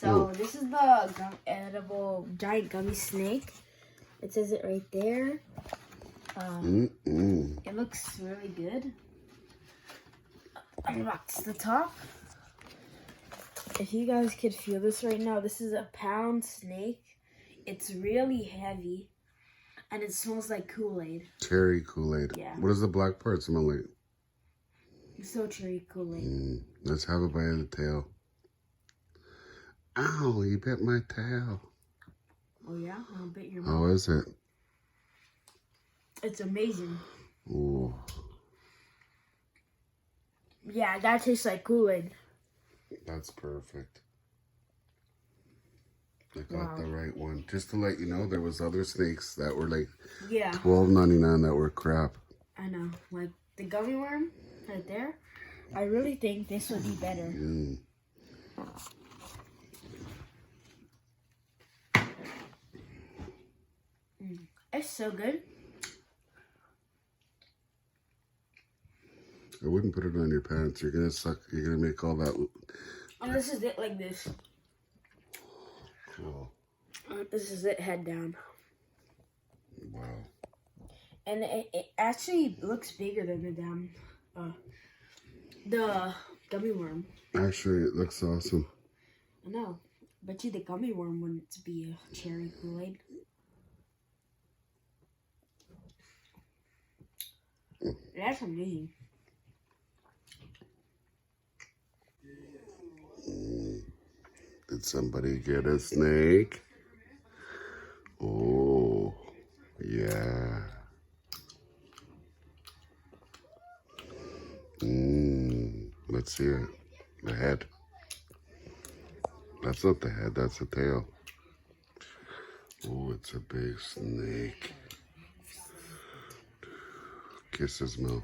So this is the edible giant gummy snake. It says it right there. It looks really good. Unbox the top. If you guys could feel this right now, this is a pound snake. It's really heavy, and it smells like Kool-Aid. Cherry Kool-Aid. Yeah. What does the black part smell like? It's so cherry Kool-Aid. Let's have a bite of the tail. Ow, you bit my tail. Oh yeah? I'll bit your How mouth. is it? It's amazing. Ooh. Yeah, that tastes like Kool-Aid. That's perfect. I got the right one. Just to let you know, there was other snakes that were like $12.99 that were crap. I know. Like the gummy worm right there. I really think this would be better. It's so good. I wouldn't put it on your pants. You're gonna suck. You're gonna make all that. Oh, this is it like this. Cool. This is it head down. Wow. And it actually looks bigger than the gummy worm. Actually, it looks awesome. I know. Bet you the gummy worm wouldn't be a cherry Kool-Aid. That's amazing. Did somebody get a snake? Oh, yeah. Let's see it. The head. That's not the head, that's the tail. Oh, it's a big snake. Kiss his mouth.